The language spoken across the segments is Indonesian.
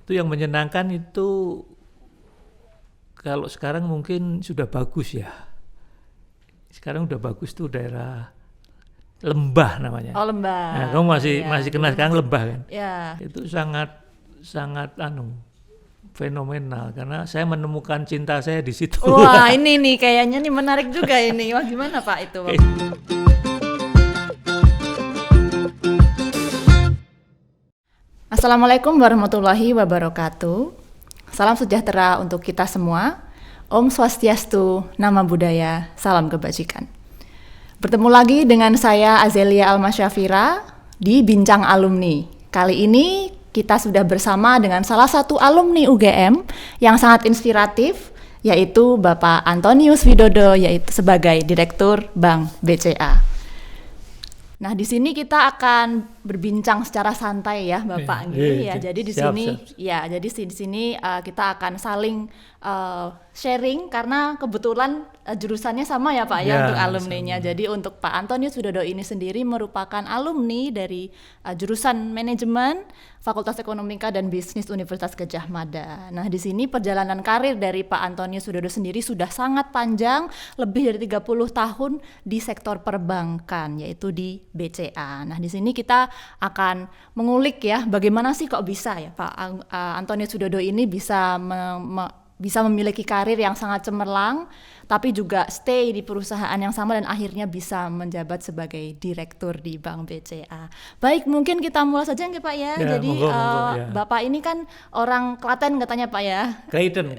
Itu yang menyenangkan itu kalau sekarang mungkin sudah bagus ya. Sekarang udah bagus tuh daerah Lembah namanya. Oh, Lembah. Nah, kamu masih kenal sekarang Lembah kan? Ya. Itu sangat fenomenal karena saya menemukan cinta saya di situ. Wah, ini nih kayaknya nih menarik juga ini. Wah, gimana Pak itu? Assalamualaikum warahmatullahi wabarakatuh. Salam sejahtera untuk kita semua. Om Swastiastu, Nama Budaya, Salam Kebajikan. Bertemu lagi dengan saya Azelia Almasyafira di Bincang Alumni. Kali ini kita sudah bersama dengan salah satu alumni UGM yang sangat inspiratif, yaitu Bapak Antonius Widodo, yaitu sebagai Direktur Bank BCA. Nah, di sini kita akan berbincang secara santai ya, Bapak. Jadi di sini kita akan saling sharing karena kebetulan jurusannya sama ya, Pak ya, untuk alumninya. Sama. Jadi untuk Pak Antonius Widodo ini sendiri merupakan alumni dari jurusan manajemen Fakultas Ekonomika dan Bisnis Universitas Gadjah Mada. Nah, di sini perjalanan karir dari Pak Antonius Widodo sendiri sudah sangat panjang, lebih dari 30 tahun di sektor perbankan, yaitu di BCA. Nah, di sini kita akan mengulik ya, bagaimana sih kok bisa ya Pak Antonius Widodo ini bisa memiliki karir yang sangat cemerlang, tapi juga stay di perusahaan yang sama dan akhirnya bisa menjabat sebagai direktur di Bank BCA. Baik, mungkin kita mulai saja nggak Pak ya? Jadi monggo. Bapak ini kan orang Klaten katanya Pak ya? Clayton.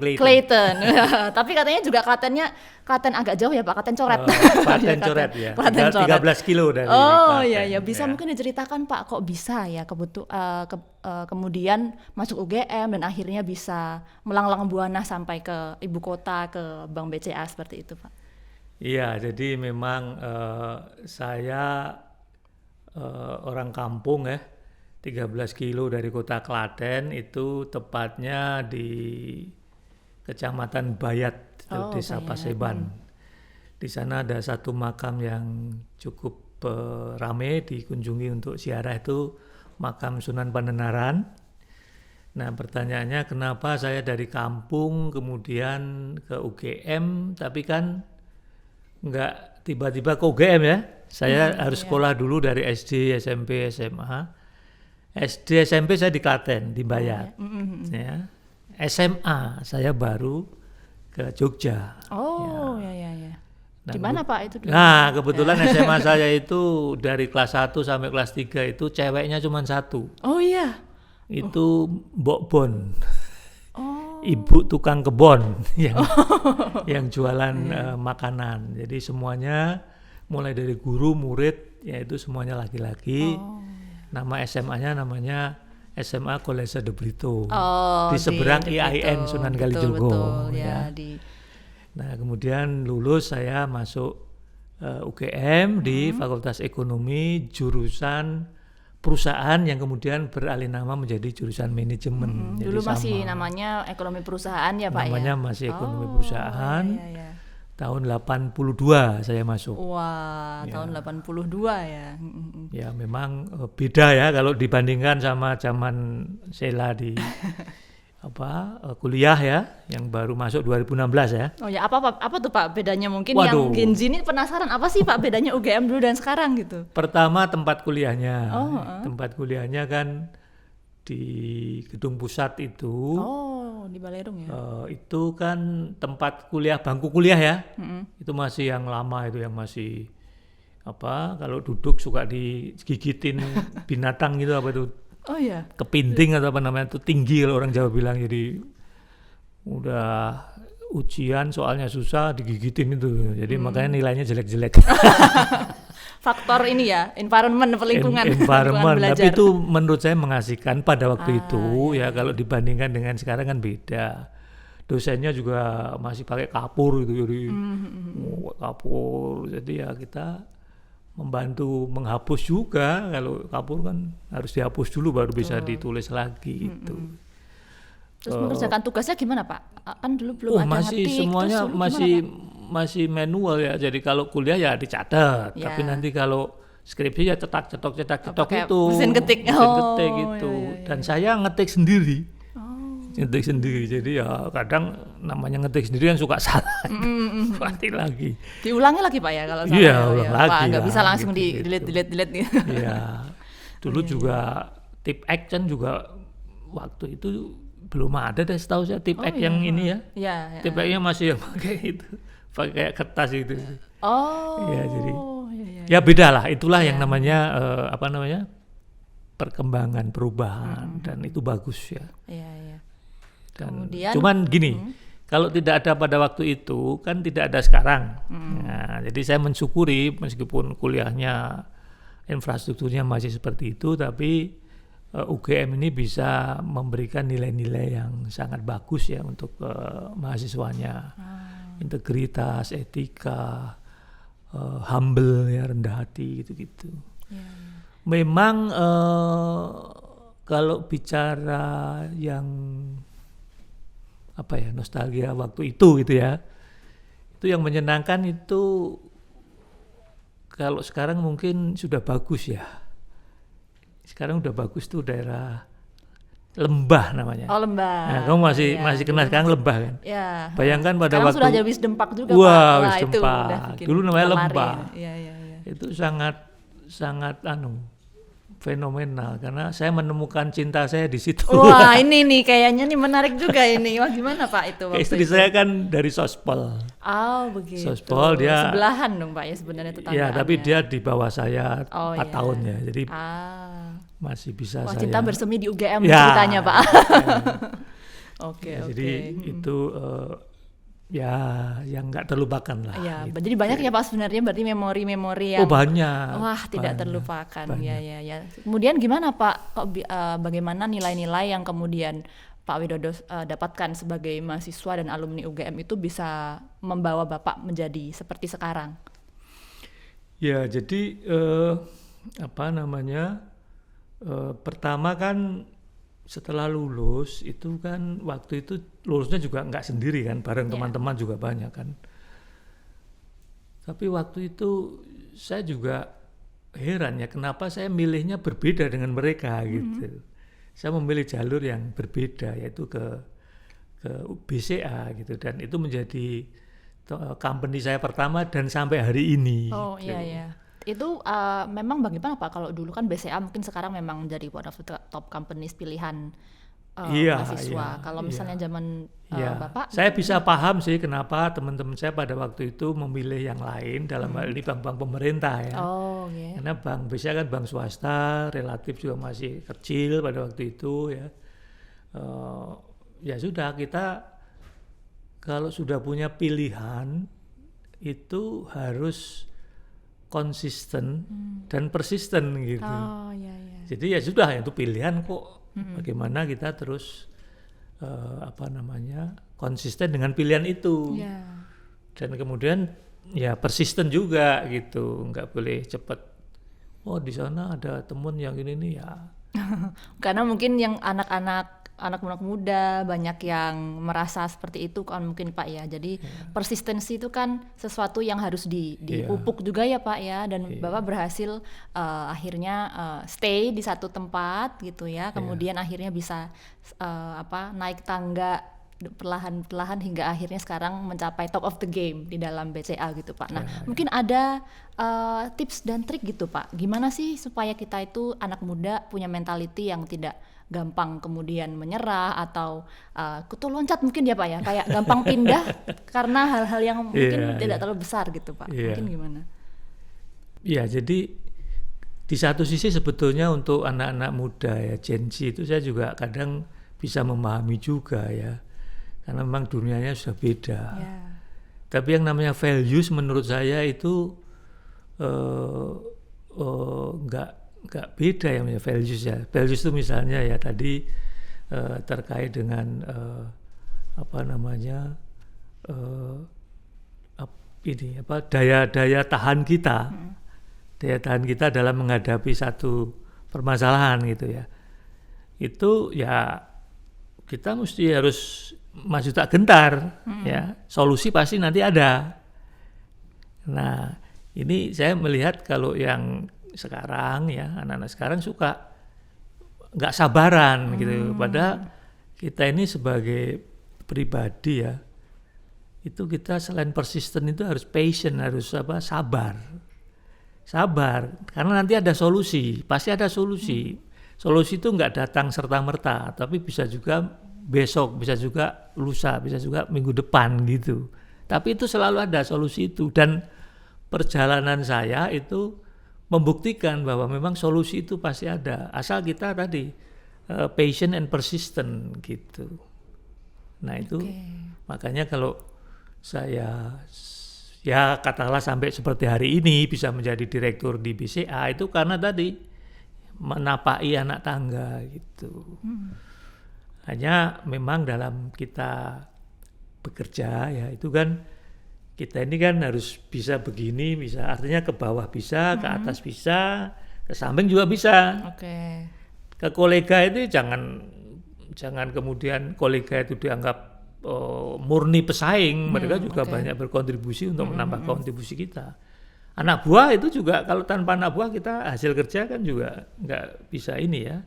Tapi katanya juga Klaten agak jauh ya Pak, Klaten Coret. Klaten Coret ya. 13 kilo dari Klaten. Iya. Bisa mungkin diceritakan Pak, kok bisa ya kemudian masuk UGM dan akhirnya bisa melanglang buana sampai ke ibu kota, ke Bank BCA seperti itu Pak. Iya, jadi memang saya orang kampung ya, 13 kilo dari kota Klaten, itu tepatnya di Kecamatan Bayat, Desa Paseban. Di sana ada satu makam yang cukup ramai dikunjungi untuk ziarah, itu makam Sunan Pandenaran. Nah, pertanyaannya kenapa saya dari kampung kemudian ke UGM, tapi kan nggak tiba-tiba ke UGM ya. Saya harus sekolah dulu dari SD, SMP, SMA. SD, SMP saya di Klaten, di Bayat. Ya. SMA saya baru ke Jogja. Ya. Nah, gimana Pak itu dulu? Nah, kebetulan SMA saya itu dari kelas 1 sampai kelas 3 itu ceweknya cuma satu. Oh iya. Itu Mbok Bon. Ibu tukang kebon yang jualan makanan. Jadi semuanya mulai dari guru, murid, yaitu semuanya laki-laki. Nama SMA-nya namanya SMA Kolese de Brito. Di seberang IAIN Sunan Kalijogo. Nah, kemudian lulus saya masuk UGM di Fakultas Ekonomi, jurusan perusahaan yang kemudian beralih nama menjadi jurusan manajemen. Dulu masih namanya ekonomi perusahaan ya Pak namanya ya? Masih ekonomi perusahaan. Iya. Tahun 82 saya masuk. Wah, tahun 82 ya. Ya memang beda ya kalau dibandingkan sama zaman Sheila di kuliah ya, yang baru masuk 2016 ya. Oh ya, apa tuh Pak bedanya mungkin? Yang Gen Z ini penasaran apa sih Pak bedanya UGM dulu dan sekarang gitu? Pertama tempat kuliahnya. Tempat kuliahnya kan di Gedung Pusat itu. Di Balerung ya. Itu kan tempat kuliah, bangku kuliah ya. Itu masih yang lama, itu yang masih kalau duduk suka digigitin binatang gitu, apa itu? Oh iya. Kepinting atau apa namanya, itu tinggi kalau orang Jawa bilang. Jadi udah ujian soalnya susah digigitin itu. Jadi makanya nilainya jelek-jelek. Faktor ini ya, environment, lingkungan belajar. Tapi itu menurut saya mengasihkan pada waktu itu ya. Kalau dibandingkan dengan sekarang kan beda. Dosennya juga masih pakai kapur gitu, jadi kapur. Jadi ya kita membantu menghapus juga. Kalau kapur kan harus dihapus dulu baru bisa ditulis lagi gitu. Terus mengerjakan tugasnya gimana Pak? Kan dulu belum ada masih ngetik. Semuanya masih manual ya. Jadi kalau kuliah ya dicatat. Tapi nanti kalau skripsi ya cetak itu. Mesin ketik. Dan saya ngetik sendiri. ngetik sendiri. Jadi ya kadang namanya ngetik sendiri kan suka salah. Pasti lagi. Diulangi lagi Pak ya kalau salah. Iya, ya, ulang ya. lagi Pak, nggak lah, bisa langsung gitu, di delete gitu. Iya. Dulu juga tip action juga waktu itu belum ada deh, setahu saya tip X yang ini ya. Iya. Tip X-nya masih yang pakai itu, pakai kertas itu. Oh. Ya jadi, Iya. ya beda lah. Itulah yang namanya apa namanya perkembangan, perubahan, dan itu bagus ya. Iya. Dan Kemudian, cuman gini, kalau tidak ada pada waktu itu kan tidak ada sekarang. Nah, jadi saya mensyukuri meskipun kuliahnya infrastrukturnya masih seperti itu, tapi UGM ini bisa memberikan nilai-nilai yang sangat bagus ya untuk mahasiswanya. Integritas, etika, humble ya, rendah hati gitu-gitu. Memang kalau bicara yang apa ya, nostalgia waktu itu gitu ya, itu yang menyenangkan itu kalau sekarang mungkin sudah bagus ya. Sekarang udah bagus tuh daerah Lembah namanya. Oh, Lembah. Nah, kamu masih kenal sekarang Lembah kan? Ya. Bayangkan pada sekarang waktu sudah jadi Wisdempak juga Wah, Pak. Wisdempak. Itu Dulu namanya Lembah. Iya. Itu sangat fenomenal karena saya menemukan cinta saya di situ. Wah, ini nih kayaknya nih menarik juga ini. Wah, gimana Pak itu waktu Istri itu? saya kan dari Sospol. Oh, begitu. Sospol dia sebelahan dong Pak ya sebenarnya tetanggaannya. Ya, tapi dia di bawah saya 4 tahun ya. Jadi masih bisa Wah, saya. cinta bersemi di UGM Ya, ceritanya Pak. Oke. Jadi itu ya yang nggak terlupakan lah. Ya, gitu. jadi banyak ya Pak sebenarnya berarti memori-memori yang banyak. Wah, tidak terlupakan. Banyak. Ya. Kemudian gimana Pak? Bagaimana nilai-nilai yang kemudian Pak Widodo dapatkan sebagai mahasiswa dan alumni UGM itu bisa membawa Bapak menjadi seperti sekarang? Ya, jadi pertama kan setelah lulus itu kan waktu itu lulusnya juga nggak sendiri kan, bareng teman-teman juga banyak kan. Tapi waktu itu saya juga heran ya kenapa saya milihnya berbeda dengan mereka gitu. Saya memilih jalur yang berbeda yaitu ke BCA gitu, dan itu menjadi company saya pertama dan sampai hari ini. Oh gitu. iya. Itu memang bagaimana Pak kalau dulu kan BCA mungkin sekarang memang menjadi one of the top companies pilihan mahasiswa. Kalau misalnya zaman Bapak, saya bisa paham sih kenapa teman-teman saya pada waktu itu memilih yang lain, dalam hal ini bank-bank pemerintah ya. Oh, yeah. Karena bank BCA kan bank swasta, relatif juga masih kecil pada waktu itu ya. Ya sudah, kita kalau sudah punya pilihan itu harus konsisten dan persisten gitu. Oh, iya. Jadi ya sudah, itu pilihan kok. Bagaimana kita terus konsisten dengan pilihan itu. Yeah. Dan kemudian ya persisten juga gitu, nggak boleh cepat. Oh, di sana ada temen yang ini nih ya. Karena mungkin yang anak muda banyak yang merasa seperti itu kan mungkin Pak ya. Jadi persistensi itu kan sesuatu yang harus dipupuk juga ya Pak ya. Dan Bapak berhasil akhirnya stay di satu tempat gitu ya. Kemudian akhirnya bisa naik tangga perlahan-perlahan hingga akhirnya sekarang mencapai top of the game di dalam BCA gitu Pak. Nah, mungkin ada tips dan trik gitu Pak. Gimana sih supaya kita itu anak muda punya mentality yang tidak gampang kemudian menyerah atau kutu loncat mungkin ya Pak ya, kayak gampang pindah karena hal-hal yang mungkin tidak terlalu besar gitu Pak. Mungkin gimana? Iya, jadi di satu sisi sebetulnya untuk anak-anak muda ya, Gen Z itu saya juga kadang bisa memahami juga ya, karena memang dunianya sudah beda. Tapi yang namanya values menurut saya itu nggak beda yang namanya values ya. Values itu misalnya ya tadi terkait dengan daya tahan kita, daya tahan kita dalam menghadapi satu permasalahan gitu ya. Itu ya kita mesti harus maju tak gentar ya. Solusi pasti nanti ada. Nah, ini saya melihat kalau yang sekarang ya, anak-anak sekarang suka nggak sabaran gitu. Padahal kita ini sebagai pribadi ya, itu kita selain persisten itu harus patient, harus sabar. Sabar, karena nanti ada solusi, pasti ada solusi. Solusi itu nggak datang serta-merta, tapi bisa juga besok, bisa juga lusa, bisa juga minggu depan gitu. Tapi itu selalu ada solusi itu, dan perjalanan saya itu membuktikan bahwa memang solusi itu pasti ada, asal kita tadi patient and persistent gitu. Nah itu makanya kalau saya ya katakanlah sampai seperti hari ini bisa menjadi direktur di BCA itu karena tadi menapaki anak tangga gitu. Hanya memang dalam kita bekerja ya itu kan kita ini kan harus bisa begini, bisa artinya ke bawah bisa, ke atas bisa, ke samping juga bisa. Ke kolega itu jangan kemudian kolega itu dianggap murni pesaing, mereka juga banyak berkontribusi untuk menambah kontribusi kita. Anak buah itu juga kalau tanpa anak buah kita hasil kerja kan juga nggak bisa ini ya.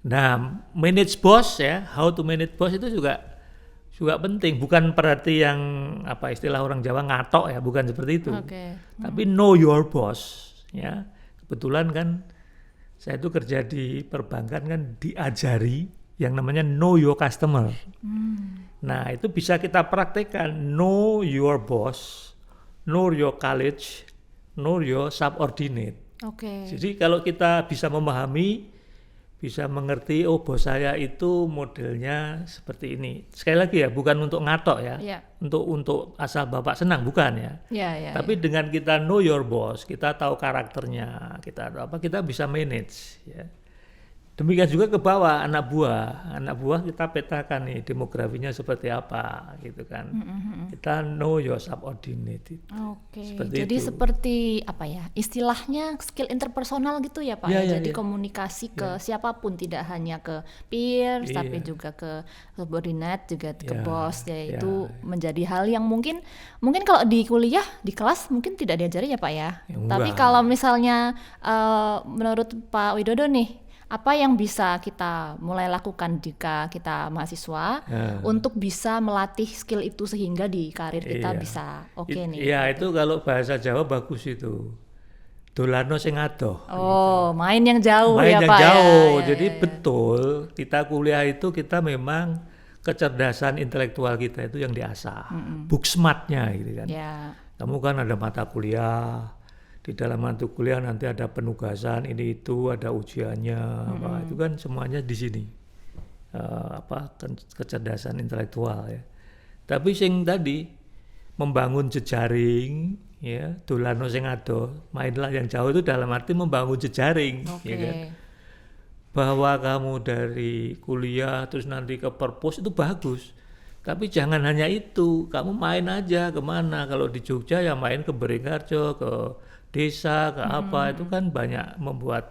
Nah, manage boss ya, how to manage boss itu juga penting, bukan berarti yang istilah orang Jawa ngatok ya, bukan seperti itu. Tapi know your boss ya. Kebetulan kan saya itu kerja di perbankan kan diajari yang namanya know your customer. Nah, itu bisa kita praktekkan, know your boss, know your colleague, know your subordinate. Jadi kalau kita bisa memahami, bisa mengerti, oh bos saya itu modelnya seperti ini. Sekali lagi ya, bukan untuk ngatok ya, untuk asal bapak senang, bukan ya. Tapi dengan kita know your boss, kita tahu karakternya, kita bisa manage ya. Demikian juga ke bawah anak buah kita petakan nih demografinya seperti apa gitu kan. Kita know your subordinate. Jadi itu. Seperti apa ya istilahnya skill interpersonal gitu ya Pak. Jadi komunikasi ke siapapun, tidak hanya ke peers tapi juga ke subordinate, juga ke bos ya. Itu menjadi hal yang mungkin kalau di kuliah di kelas mungkin tidak diajari ya Pak ya. Tapi kalau misalnya menurut Pak Widodo nih, apa yang bisa kita mulai lakukan jika kita mahasiswa untuk bisa melatih skill itu sehingga di karir kita bisa nih. Iya, itu kalau bahasa Jawa bagus itu. Dolano sing adoh. Main yang jauh main ya yang Pak. Jauh. Jadi betul, kita kuliah itu kita memang kecerdasan intelektual kita itu yang diasah. Book smart-nya gitu kan. Kamu kan ada mata kuliah, di dalam mata kuliah nanti ada penugasan ini itu, ada ujiannya, itu kan semuanya di sini kecerdasan intelektual ya. Tapi sing tadi membangun jejaring ya, dolano sing adoh, mainlah yang jauh itu dalam arti membangun jejaring ya kan. Bahwa kamu dari kuliah terus nanti ke perpus itu bagus. Tapi jangan hanya itu, kamu main aja kemana. Kalau di Jogja ya main ke Beringharjo, ke desa, ke itu kan banyak membuat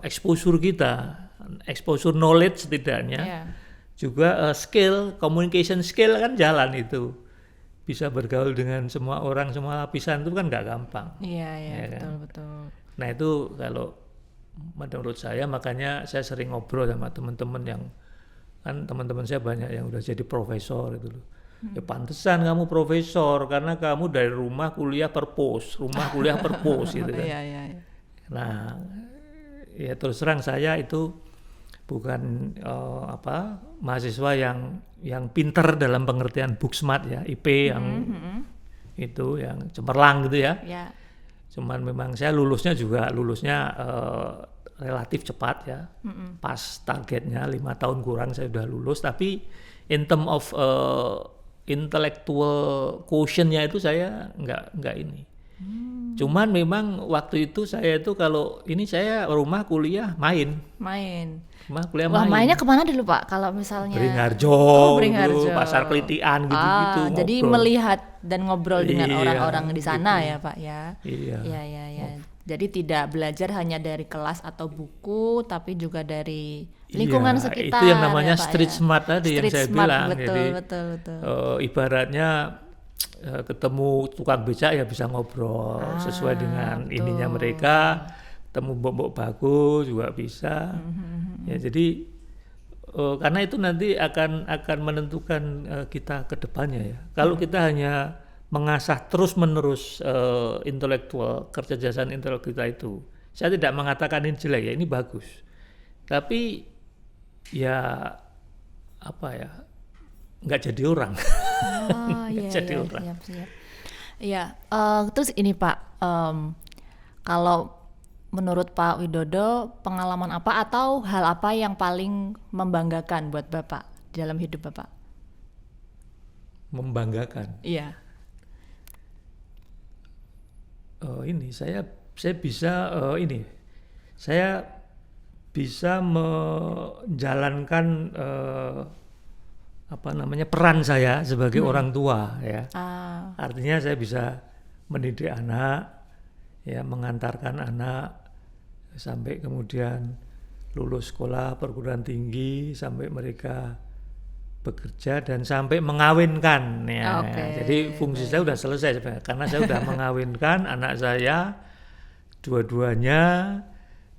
exposure kita, exposure knowledge setidaknya, juga skill, communication skill kan jalan itu, bisa bergaul dengan semua orang, semua lapisan itu kan nggak gampang. Betul. Nah itu kalau menurut saya, makanya saya sering ngobrol sama teman-teman yang kan teman-teman saya banyak yang udah jadi profesor itu loh. Ya pantesan kamu profesor karena kamu dari rumah kuliah perpus gitu kan. Nah, ya terus terang saya itu bukan mahasiswa yang pinter dalam pengertian book smart ya, IP yang itu yang cemerlang gitu ya. Cuman memang saya lulusnya relatif cepat ya, pas targetnya 5 tahun kurang saya udah lulus, tapi in term of intellectual quotient-nya itu saya nggak ini. Cuman memang waktu itu saya itu kalau ini saya rumah kuliah main. Mainnya kemana dulu Pak? Kalau misalnya Beringharjo, Pasar Kelitian gitu-gitu. Jadi melihat dan ngobrol dengan orang-orang di sana gitu. Ya Pak ya. Iya. Jadi tidak belajar hanya dari kelas atau buku, tapi juga dari lingkungan sekitar. Itu yang namanya ya, street smart tadi yang saya bilang. Betul. Ibaratnya ketemu tukang becak ya bisa ngobrol sesuai dengan ininya mereka. Ketemu mbok-mbok bagus juga bisa. Ya jadi karena itu nanti akan menentukan kita ke depannya ya. Kalau kita hanya mengasah terus-menerus kecerdasan intelektual kita itu, saya tidak mengatakan ini jelek ya, ini bagus. Tapi ya apa ya, nggak jadi orang. Nggak jadi orang. Siap. Ya, terus ini Pak, kalau menurut Pak Widodo, pengalaman apa atau hal apa yang paling membanggakan buat Bapak di dalam hidup Bapak? Membanggakan. Iya. Ini saya bisa saya bisa menjalankan peran saya sebagai orang tua ya. Artinya saya bisa mendidik anak, ya, mengantarkan anak sampai kemudian lulus sekolah perguruan tinggi, sampai mereka bekerja dan sampai mengawinkan ya. Jadi fungsi saya sudah selesai sebenarnya, karena saya sudah mengawinkan anak saya dua-duanya,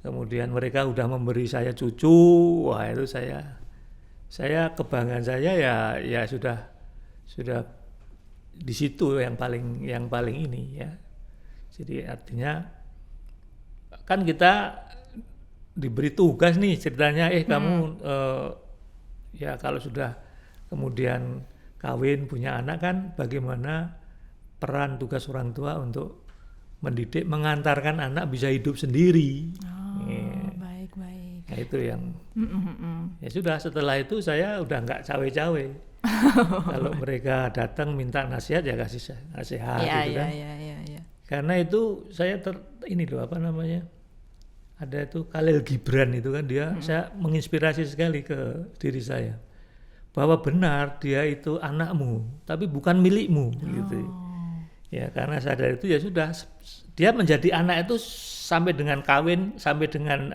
kemudian mereka sudah memberi saya cucu. Wah, itu saya kebanggaan saya ya sudah di situ yang paling ini ya. Jadi artinya kan kita diberi tugas nih ceritanya, kamu ya kalau sudah kemudian kawin punya anak kan, bagaimana peran tugas orang tua untuk mendidik, mengantarkan anak bisa hidup sendiri. Baik. Nah itu yang ya sudah, setelah itu saya udah nggak cawe-cawe. Kalau mereka datang minta nasihat ya kasih nasihat gitu kan. Iya. Karena itu saya ada itu Khalil Gibran itu kan, saya menginspirasi sekali ke diri saya bahwa benar dia itu anakmu tapi bukan milikmu gitu. Ya karena sadar itu ya sudah, dia menjadi anak itu sampai dengan kawin, sampai dengan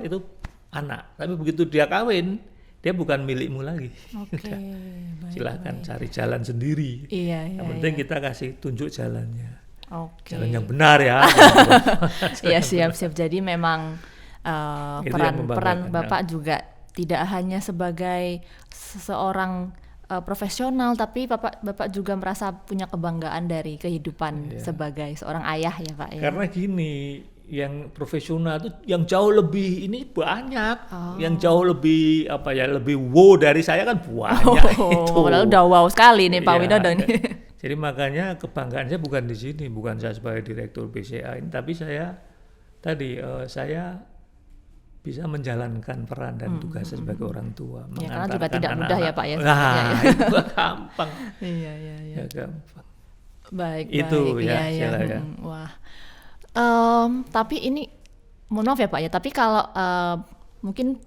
itu anak. Tapi begitu dia kawin, dia bukan milikmu lagi. Silakan cari jalan sendiri. Yang penting kita kasih tunjuk jalannya. Jalan yang benar ya. Ya siap. Jadi memang peran Bapak juga tidak hanya sebagai seseorang profesional, tapi Bapak juga merasa punya kebanggaan dari kehidupan sebagai seorang ayah ya Pak ya. Karena gini, yang profesional itu yang jauh lebih ini banyak, yang jauh lebih lebih wow dari saya kan banyak itu. Udah wow sekali nih Pak Widodo nih. Jadi makanya kebanggaan saya bukan di sini, bukan saya sebagai direktur BCA ini, tapi saya bisa menjalankan peran dan tugas sebagai orang tua. Ya, karena juga tidak mudah ya Pak ya. Itu gampang. Iya. Ya gampang. Baik. Itu ya. Wah. Tapi ini mohon maaf ya Pak ya. Tapi kalau mungkin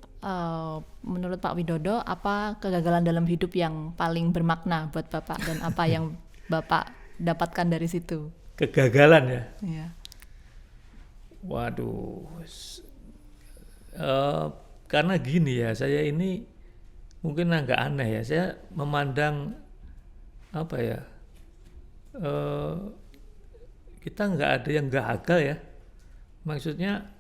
menurut Pak Widodo, apa kegagalan dalam hidup yang paling bermakna buat Bapak dan apa yang Bapak dapatkan dari situ? Kegagalan ya. Iya. Waduh. Karena gini ya, saya ini mungkin agak aneh ya. Saya memandang kita nggak ada yang gagal ya. Maksudnya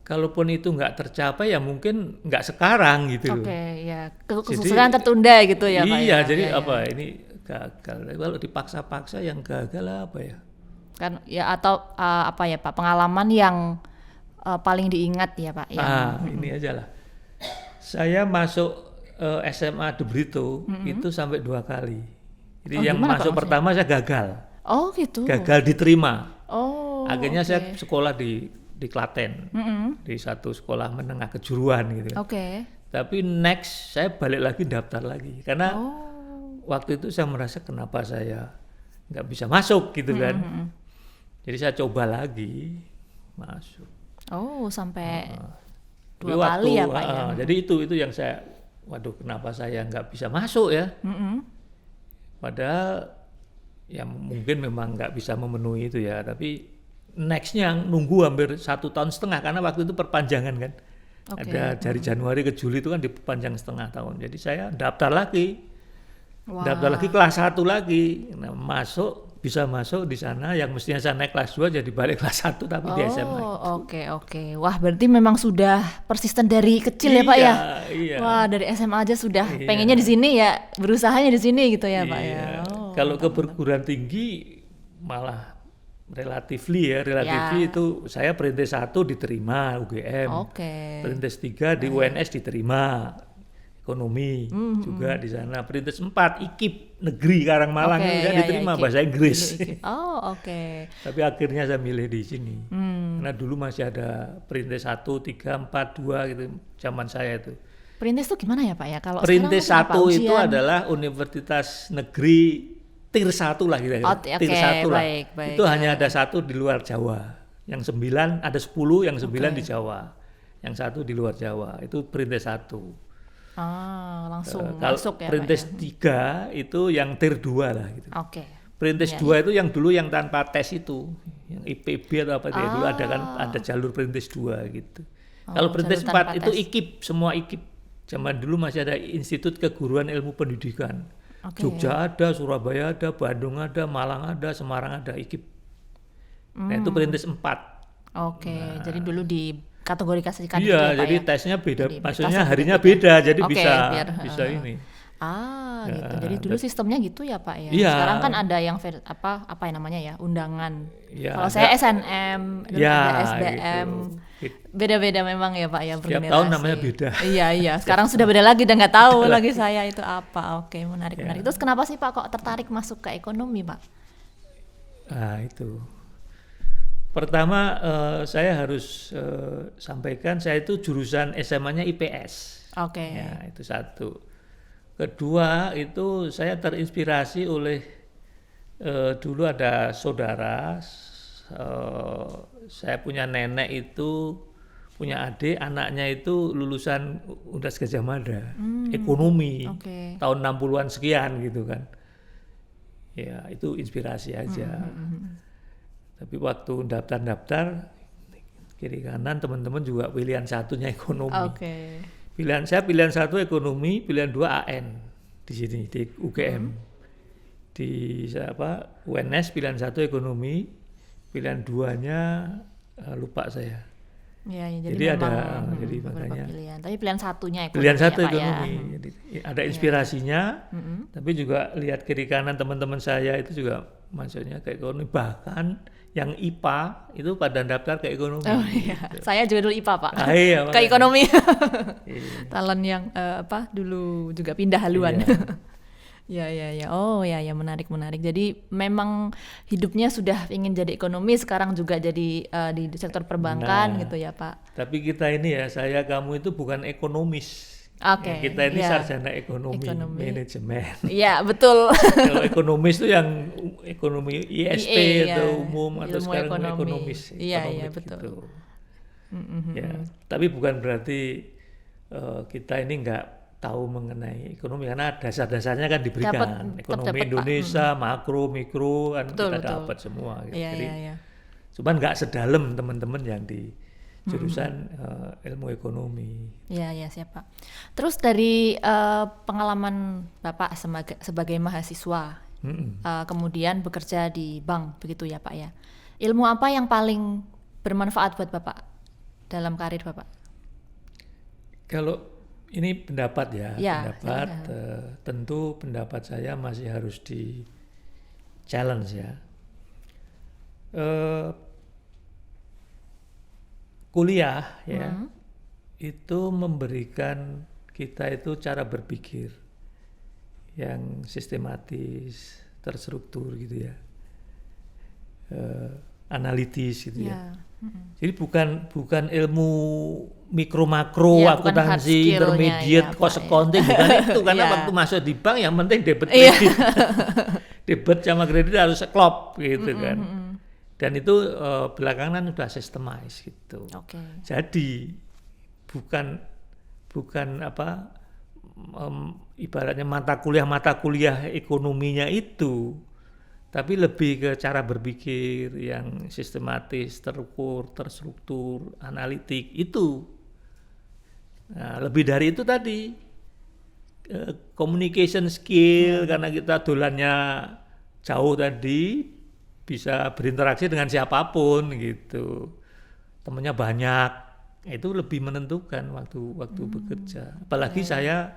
kalaupun itu nggak tercapai ya mungkin nggak sekarang gitu. Ya. Kesuksesan tertunda gitu ya Pak. Iya, jadi ini gagal. Kalau dipaksa-paksa yang gagal apa ya? Kan ya, atau Pak, pengalaman yang paling diingat ya Pak ya. Ini aja lah. Saya masuk SMA De Brito itu sampai 2 kali. Jadi yang masuk pertama saya gagal. Oh gitu. Gagal diterima. Akhirnya saya sekolah di Klaten, di satu sekolah menengah kejuruan gitu. Tapi next saya balik lagi daftar lagi, karena waktu itu saya merasa kenapa saya nggak bisa masuk gitu kan. Jadi saya coba lagi masuk. Sampai 2 kali ya Pak ya. Jadi itu yang saya, waduh kenapa saya nggak bisa masuk ya. Padahal ya mungkin memang nggak bisa memenuhi itu ya, tapi nextnya nunggu hampir 1,5 tahun karena waktu itu perpanjangan kan. Ada dari Januari ke Juli itu kan diperpanjang setengah tahun. Jadi saya daftar lagi, daftar lagi kelas 1 lagi, masuk bisa masuk di sana yang mestinya saya naik kelas 2 jadi balik kelas 1 tapi di SMA. Oh, oke. Wah, berarti memang sudah persisten dari kecil ya, Pak ya? Iya. Wah, dari SMA aja sudah Iya. pengennya di sini ya, berusahanya di sini gitu ya, Pak ya. Iya. Oh, Kalau ke perguruan tinggi malah relatif itu saya perintis 1 diterima UGM. Oke. Perintis 3 di UNS diterima. Ekonomi juga di sana. Perintis 4 IKIP negeri Karangmalang Oke, itu saya ya, diterima IKIP. bahasa Inggris. Oh, oke. Tapi akhirnya saya milih di sini. Karena dulu masih ada perintis 1, 3, 4, 2 gitu zaman saya itu. Perintis tuh gimana ya, Pak ya? Kalau Perintis sekarang apa, 1 itu ujian? adalah universitas negeri tier 1 lah kira-kira. Oh, Tier oke, 1 lah. baik. Itu hanya ada 1 di luar Jawa. Yang 9 ada 10, yang 9 di Jawa. Yang 1 di luar Jawa. Itu perintis 1. Langsung Kalau masuk ya, perintis Pak 3 itu yang tier 2 lah gitu. ya? Oke. Perintis 2 itu yang dulu yang tanpa tes itu, yang IPB atau apa itu ya, dulu ada kan ada jalur perintis 2 gitu. Kalau perintis jalur 4 tanpa itu tes. IKIP, semua IKIP. Zaman dulu masih ada Institut Keguruan Ilmu Pendidikan. Oke. Jogja ada, Surabaya ada, Bandung ada, Malang ada, Semarang ada IKIP. Nah itu perintis 4. Oke, jadi dulu dikategorikan gitu Iya, ya, Pak jadi ya? tesnya beda, Jadi maksudnya berkas harinya gitu ya? beda, jadi Oke, biar, bisa ini. Gitu. Jadi dulu sistemnya gitu ya, Pak ya. Iya. Sekarang kan ada yang apa yang namanya ya, undangan. Ya, Kalau ada- saya SNM, terus Ya, ada SBM. gitu. Beda-beda memang ya, Pak ya, Setiap bergenerasi. tahun namanya beda. Iya. Sekarang sudah beda lagi dan nggak tahu lagi saya itu apa. Oke, menarik. Terus kenapa sih Pak kok tertarik masuk ke ekonomi, Pak? Nah itu. Pertama saya harus sampaikan saya itu jurusan SMA-nya IPS. Oke. Ya, itu satu. Kedua itu saya terinspirasi oleh dulu ada saudara, saya punya nenek itu punya adik, anaknya itu lulusan Universitas Gadjah Mada, ekonomi, Oke. tahun 60-an sekian gitu kan. Ya itu inspirasi aja. Tapi waktu daftar kiri kanan teman-teman juga pilihan satunya ekonomi. Oke. Pilihan 1 ekonomi, pilihan 2 AN di sini di UGM. Di UNS pilihan 1 ekonomi, pilihan 2-nya lupa saya. Ya, Jadi memang, ada jadi beberapa makanya pilihan. Tapi pilihan satunya ekonomi pilihan 1 ya, Pak, ekonomi. ya. Jadi ada inspirasinya, tapi juga lihat kiri kanan teman-teman saya itu juga maksudnya ke ekonomi, bahkan yang IPA itu pada daftar ke ekonomi. Oh iya, saya juga dulu IPA Pak, Ah, iya, ke makanya. ekonomi. Iya. Talent yang dulu juga pindah haluan. Ya. Oh ya, menarik. Jadi memang hidupnya sudah ingin jadi ekonomi, sekarang juga jadi di sektor perbankan Nah. gitu ya Pak. Tapi kita ini ya, kamu itu bukan ekonomis. Oke, Ya, kita ini iya. sarjana ekonomi, manajemen. Iya betul. Kalau ekonomis itu yang ekonomi ISP IE, atau ya. umum atau Ilmu sekarang ekonomi. ekonomis. Iya, ekonomik betul. gitu. Ya, tapi bukan berarti kita ini nggak tahu mengenai ekonomi karena dasar-dasarnya kan diberikan. Tetap Ekonomi dapat, Pak. Indonesia, makro, mikro kan Betul. kita dapat semua. Gitu. Iya. Jadi, cuman nggak sedalam teman-teman yang di jurusan ilmu ekonomi. Iya siapa. Terus dari pengalaman Bapak sebagai mahasiswa, kemudian bekerja di bank, begitu ya Pak ya. Ilmu apa yang paling bermanfaat buat Bapak dalam karir Bapak? Kalau ini pendapat ya, Ya, pendapat tentu pendapat saya masih harus di challenge ya. Kuliah ya itu memberikan kita itu cara berpikir yang sistematis, terstruktur gitu ya, analitis gitu ya. Jadi bukan ilmu mikro makro, Ya, bukan hard akuntansi, skill-nya, intermediate, ya, cost Pak, ya. accounting, bukan itu karena Ya. waktu masuk di bank yang penting debit Iya. kredit, debit sama kredit harus klop gitu kan. Dan itu belakangan sudah systemize gitu. Oke. Jadi bukan ibaratnya mata kuliah ekonominya itu, tapi lebih ke cara berpikir yang sistematis, terukur, terstruktur, analitik itu. Nah, lebih dari itu tadi communication skill karena kita dolannya jauh tadi bisa berinteraksi dengan siapapun gitu. Temennya banyak, itu lebih menentukan waktu bekerja. Apalagi saya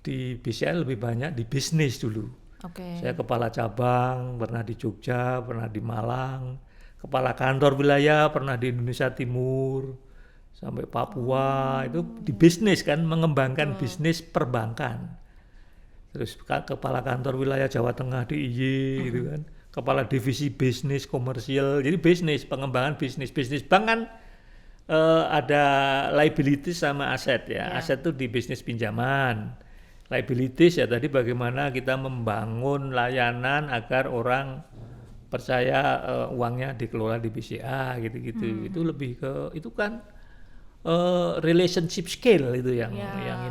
di BCA lebih banyak di bisnis dulu. Saya kepala cabang, pernah di Jogja, pernah di Malang, kepala kantor wilayah, pernah di Indonesia Timur, sampai Papua, itu di bisnis kan, mengembangkan bisnis perbankan. Terus kepala kantor wilayah Jawa Tengah di IY gitu kan, kepala divisi bisnis komersial, jadi bisnis, pengembangan bisnis bank kan ada liabilities sama aset ya. Aset itu di bisnis pinjaman, liabilities ya tadi bagaimana kita membangun layanan agar orang percaya uangnya dikelola di BCA gitu-gitu. Itu lebih ke itu kan relationship skill itu yang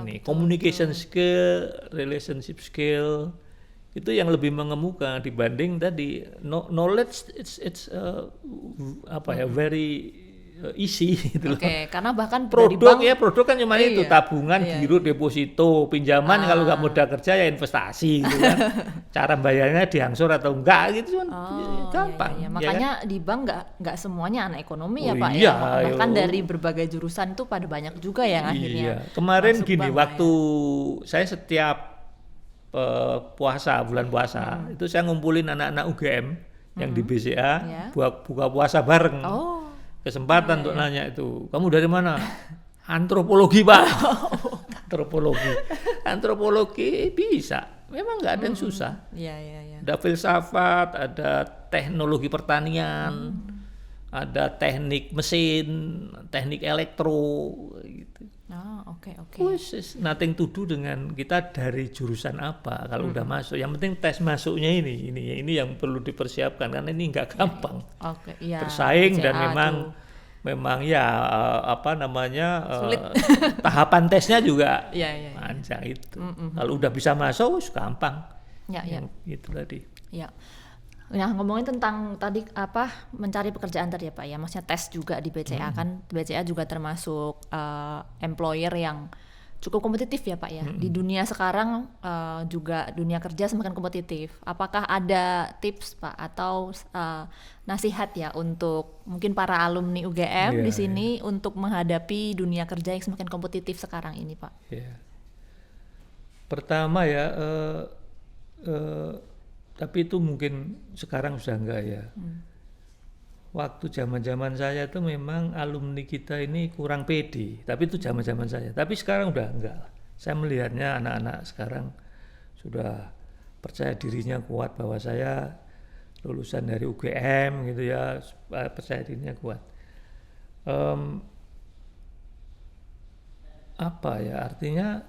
ini, communication skill, relationship skill itu yang lebih mengemuka dibanding tadi knowledge. It's very easy gitu loh. Karena bahkan produk kan cuma itu tabungan, giro, deposito, pinjaman. Kalau nggak modal kerja ya investasi gitu kan. Cara bayarnya diangsur atau enggak gitu kan gampang. Makanya di bank nggak semuanya anak ekonomi ya Pak bahkan dari berbagai jurusan itu pada banyak juga yang akhirnya. Kemarin gini waktu saya setiap bulan puasa itu saya ngumpulin anak-anak UGM yang di BCA buka puasa bareng. Kesempatan untuk nanya itu, kamu dari mana? Antropologi Pak. Antropologi bisa, memang nggak ada yang susah. Ada filsafat, ada teknologi pertanian, ada teknik mesin, teknik elektro gitu. Nothing to do dengan kita dari jurusan apa kalau udah masuk. Yang penting tes masuknya ini yang perlu dipersiapkan karena ini nggak gampang. Bersaing dan memang sulit. Tahapan tesnya juga panjang itu. Kalau udah bisa masuk gampang. Itu tadi. Nah, ngomongin tentang tadi mencari pekerjaan tadi ya Pak ya, maksudnya tes juga di BCA kan BCA juga termasuk employer yang cukup kompetitif ya Pak ya. Di dunia sekarang juga dunia kerja semakin kompetitif. Apakah ada tips Pak atau nasihat ya untuk mungkin para alumni UGM di sini untuk menghadapi dunia kerja yang semakin kompetitif sekarang ini Pak? Pertama ya tapi itu mungkin sekarang sudah enggak ya. Waktu zaman saya itu memang alumni kita ini kurang pede, tapi itu zaman saya. Tapi sekarang udah enggak. Saya melihatnya anak-anak sekarang sudah percaya dirinya kuat bahwa saya lulusan dari UGM gitu ya, percaya dirinya kuat. Artinya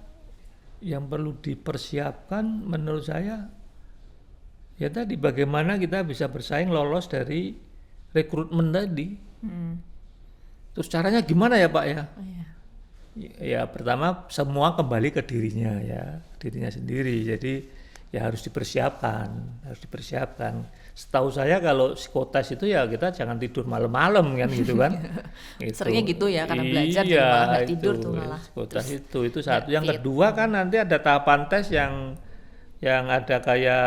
yang perlu dipersiapkan menurut saya ya tadi bagaimana kita bisa bersaing lolos dari rekrutmen tadi. Terus caranya gimana ya Pak ya? Ya pertama semua kembali ke dirinya sendiri. Jadi ya harus dipersiapkan. Setahu saya kalau psikotes itu ya kita jangan tidur malam-malam kan gitu kan. Seringnya gitu ya karena belajar jadi malah nggak tidur tuh malah. Psikotes itu satu. Yang kedua kan nanti ada tahapan tes yang ada kayak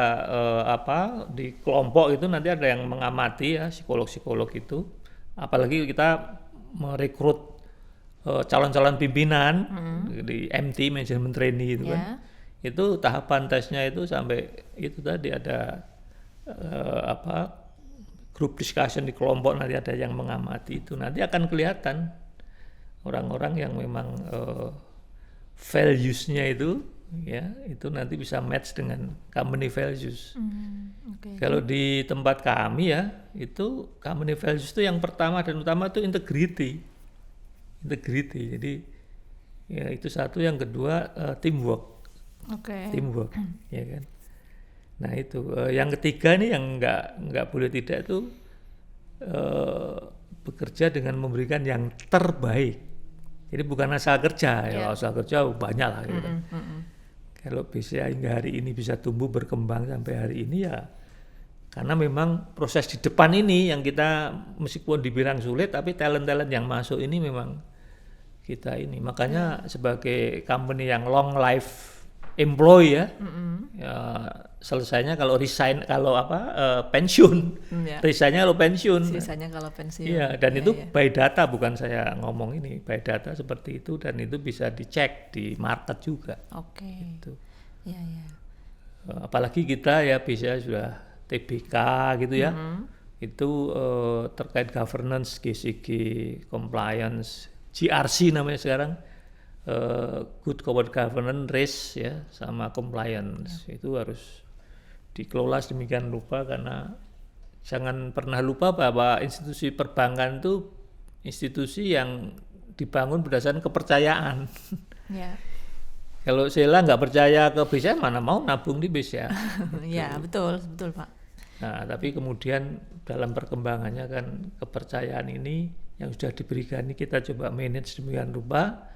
di kelompok itu nanti ada yang mengamati ya psikolog itu, apalagi kita merekrut calon-calon pimpinan di MT management trainee itu kan, itu tahapan tesnya itu sampai itu tadi ada group discussion di kelompok, nanti ada yang mengamati itu, nanti akan kelihatan orang-orang yang memang values-nya itu ya itu nanti bisa match dengan company values. Kalau di tempat kami ya itu company values itu yang pertama dan utama itu integrity. Jadi ya itu satu, yang kedua teamwork. Teamwork ya kan. Nah itu yang ketiga nih yang nggak boleh tidak itu bekerja dengan memberikan yang terbaik. Jadi bukan asal kerja ya, asal kerja banyak lah gitu kan. Kalau BCA hingga hari ini bisa tumbuh berkembang sampai hari ini ya karena memang proses di depan ini yang kita meskipun dibilang sulit tapi talent-talent yang masuk ini memang kita ini. Makanya sebagai company yang long life employ ya. Ya, selesainya kalau resign, kalau pensiun. Ya. Resignnya kalau pensiun. Sisanya kalau pensiun. Iya, dan Ya, itu ya. by data, bukan saya ngomong ini, by data seperti itu, dan itu bisa dicek di market juga. Oke. Gitu. Ya, ya. Apalagi kita ya bisa sudah TBK gitu ya. Itu terkait governance, GCG, compliance, GRC namanya sekarang. Good corporate governance, risk ya, sama compliance. Itu harus dikelola sedemikian rupa, karena jangan pernah lupa bahwa institusi perbankan itu institusi yang dibangun berdasarkan kepercayaan. Ya. Kalau Sheila nggak percaya ke BCA, mana mau nabung di BCA. Ya, betul Pak. Nah, tapi kemudian dalam perkembangannya kan kepercayaan ini yang sudah diberikan ini kita coba manage sedemikian rupa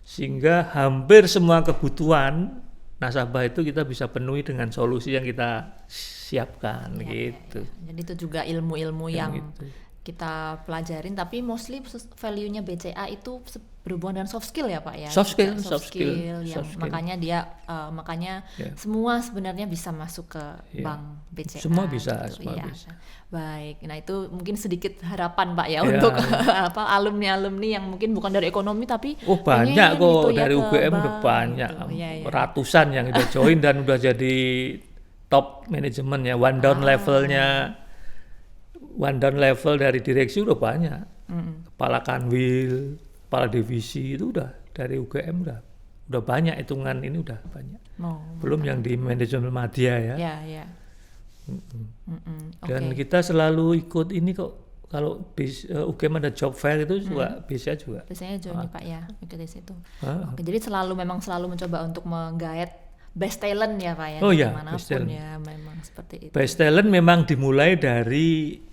sehingga hampir semua kebutuhan nasabah itu kita bisa penuhi dengan solusi yang kita siapkan gitu. Jadi itu juga ilmu-ilmu yang gitu. kita pelajarin, tapi mostly value-nya BCA itu berhubungan dengan soft skill ya Pak ya. Soft skill Yang soft skill. makanya semua sebenarnya bisa masuk ke bank BCA. Semua bisa, gitu. semua Iya. bisa. Baik, nah itu mungkin sedikit harapan Pak ya untuk alumni-alumni yang mungkin bukan dari ekonomi tapi banyak pengen kok gitu ya dari ke UGM bank udah banyak, gitu. Ya. ratusan yang udah join dan udah jadi top manajemen ya, one down level dari direksi udah banyak. Kepala kanwil, kepala divisi itu udah dari UGM udah banyak, hitungan ini udah banyak. Belum yang di manajemen media ya. Ya. Dan kita selalu ikut ini kok. Kalau UGM ada job fair itu juga bisa juga. Biasanya join Pak ya, ikut di situ. Oke, jadi memang selalu mencoba untuk menggait best talent ya Pak ya. Oh ya, best talent. Ya, memang seperti itu. Best talent memang dimulai dari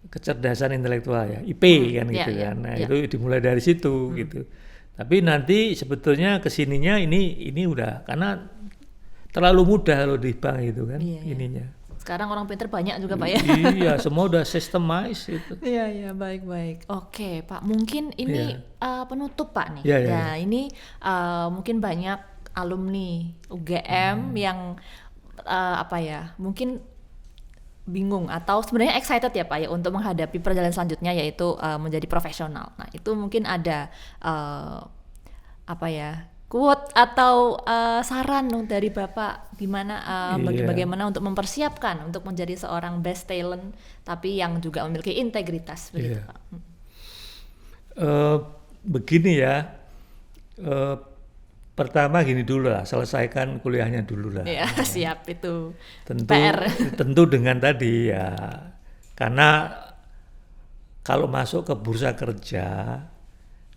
kecerdasan intelektual ya, IP kan gitu kan. Nah, itu dimulai dari situ gitu. Tapi nanti sebetulnya kesininya ini udah, karena terlalu mudah loh di bank itu kan ininya. Sekarang orang pinter banyak juga Pak ya. Iya, semua udah systemize itu. Iya, baik. Oke Pak, mungkin ini penutup Pak nih. Iya. Ini mungkin banyak alumni UGM yang mungkin bingung atau sebenarnya excited ya Pak ya untuk menghadapi perjalanan selanjutnya, yaitu menjadi profesional. Nah, itu mungkin ada quote atau saran dari Bapak gimana bagaimana untuk mempersiapkan untuk menjadi seorang best talent tapi yang juga memiliki integritas begitu Pak. Begini ya. Pertama gini dulu lah, selesaikan kuliahnya dulu lah. Ya, siap itu. Tentu dengan tadi ya, karena kalau masuk ke bursa kerja,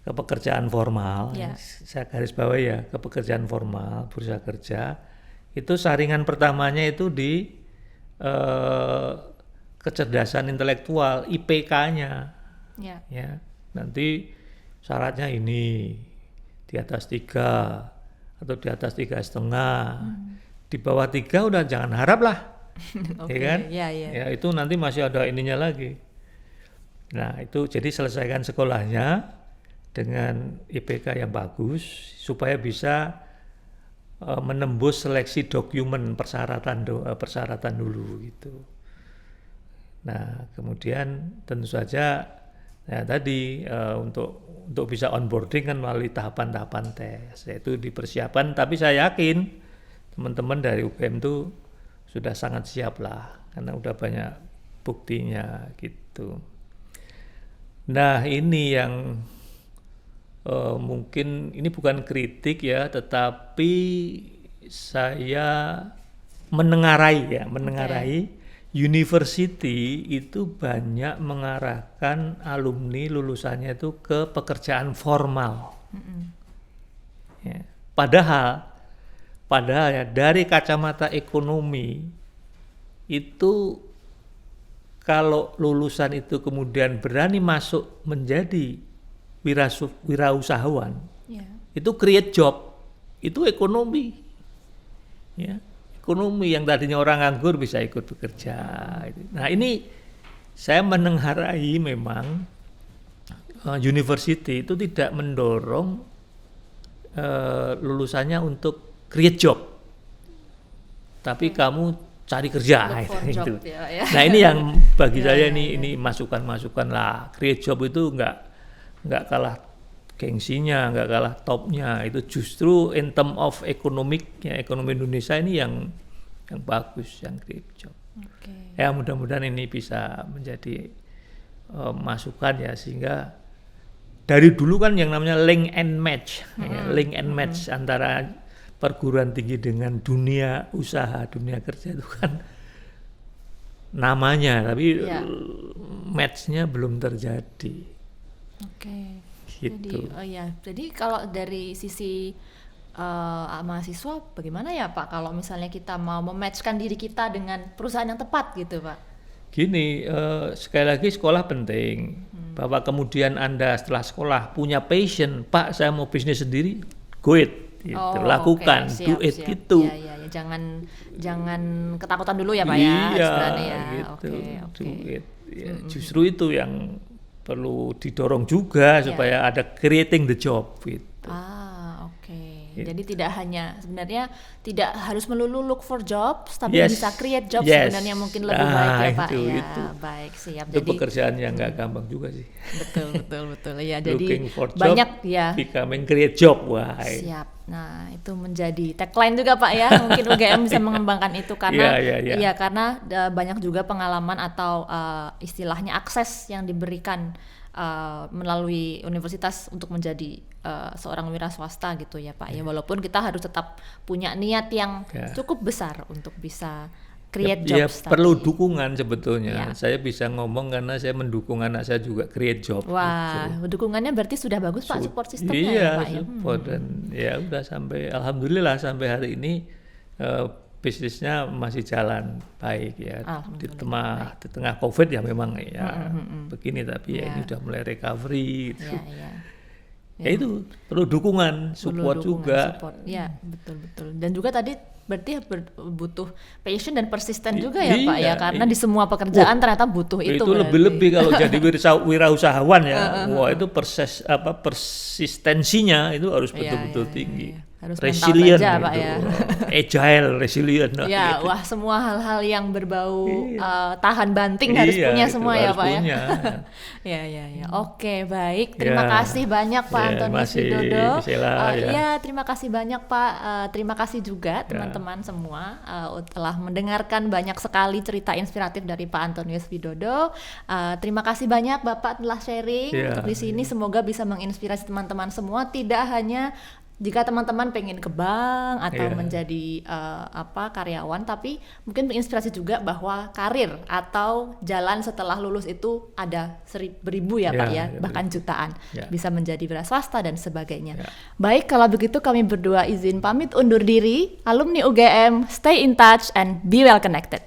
ke pekerjaan formal, saya garis bawahi ya, ke pekerjaan formal, bursa kerja, itu saringan pertamanya itu di kecerdasan intelektual, IPK-nya. Ya, nanti syaratnya ini di atas 3 atau di atas 3,5, di bawah 3 udah jangan harap lah. Ya kan? Ya itu nanti masih ada ininya lagi. Nah itu jadi selesaikan sekolahnya dengan IPK yang bagus supaya bisa menembus seleksi dokumen persyaratan dulu gitu. Nah kemudian tentu saja tadi untuk bisa onboarding kan melalui tahapan-tahapan tes, yaitu dipersiapkan. Tapi saya yakin teman-teman dari UGM itu sudah sangat siap lah, karena udah banyak buktinya gitu. Nah ini yang mungkin ini bukan kritik ya, tetapi saya menengarai university itu banyak mengarahkan alumni lulusannya itu ke pekerjaan formal. Ya. Padahal ya dari kacamata ekonomi itu kalau lulusan itu kemudian berani masuk menjadi wirausahawan, itu create job, itu ekonomi. Ya. Ekonomi yang tadinya orang nganggur bisa ikut bekerja. Nah ini saya menengarai memang university itu tidak mendorong lulusannya untuk create job. tapi kamu cari kerja. Look for Gitu. job, ya. Nah ini yang bagi Ya, saya ya, ini masukan-masukan lah. Create job itu nggak kalah gengsinya, nggak kalah topnya. Itu justru in term of economic, ya, ekonomi Indonesia ini yang bagus, yang create job. Oke. Ya mudah-mudahan ini bisa menjadi masukan ya, sehingga dari dulu kan yang namanya link and match, ya, link and match antara perguruan tinggi dengan dunia usaha, dunia kerja itu kan namanya, tapi Ya. match-nya belum terjadi. Oke. Gitu. Jadi kalau dari sisi mahasiswa bagaimana ya Pak kalau misalnya kita mau mematchkan diri kita dengan perusahaan yang tepat gitu Pak? Gini, sekali lagi sekolah penting. Bahwa kemudian Anda setelah sekolah punya passion, Pak saya mau bisnis sendiri, go it. Gitu. Lakukan, oke, do it siap. gitu. Ya. Jangan ketakutan dulu ya Pak ya. Iya, Sebenarnya ya. gitu. Oke. Do it. Ya, justru itu yang perlu didorong juga supaya ada creating the job gitu. Oke. Gitu. Jadi sebenarnya tidak harus melulu look for jobs, tapi Yes. bisa create jobs Yes. sebenarnya mungkin lebih baik ya Pak ya. itu. Baik, siap. Itu Jadi pekerjaan yang nggak gampang juga sih. betul. Ya, jadi Looking for job, banyak ya. becoming create job. Wah. Siap. Nah, itu menjadi tagline juga Pak ya. Mungkin UGM bisa mengembangkan itu karena Iya. karena banyak juga pengalaman atau istilahnya akses yang diberikan melalui universitas untuk menjadi seorang wira swasta gitu ya Pak ya. Walaupun kita harus tetap punya niat yang cukup besar untuk bisa create Ya, jobs. perlu dukungan sebetulnya. Ya. Saya bisa ngomong karena saya mendukung anak saya juga create job. Wah, gitu. dukungannya berarti sudah bagus Pak, support sistemnya Iya, ya Pak ya. support dan ya udah sampai alhamdulillah sampai hari ini bisnisnya masih jalan baik ya. Di tengah Covid ya memang ya begini, tapi ya ini udah mulai recovery gitu. Iya. Ya itu perlu dukungan, support juga. Support. Ya, betul. Dan juga tadi berarti butuh passion dan persisten juga ya Pak ya, karena di semua pekerjaan ternyata butuh itu. Itu lebih-lebih kalau jadi wirausahawan ya. Wah, itu persistensinya itu harus betul-betul tinggi. Harus resilient mental baja, gitu. Pak ya. Agile, resilient. Ya, wah semua hal-hal yang berbau tahan banting harus punya semua ya Pak punya. ya. Oke, baik. Terima kasih banyak Pak Antonius Widodo. Terima kasih banyak Pak. Terima kasih juga teman-teman semua telah mendengarkan banyak sekali cerita inspiratif dari Pak Antonius Widodo. Terima kasih banyak Bapak telah sharing untuk di sini. Semoga bisa menginspirasi teman-teman semua, tidak hanya jika teman-teman pengen ke bank atau menjadi karyawan, tapi mungkin menginspirasi juga bahwa karir atau jalan setelah lulus itu ada beribu ya Pak ya, bahkan jutaan, bisa menjadi wira swasta dan sebagainya. Baik, kalau begitu kami berdua izin pamit undur diri. Alumni UGM, stay in touch and be well connected.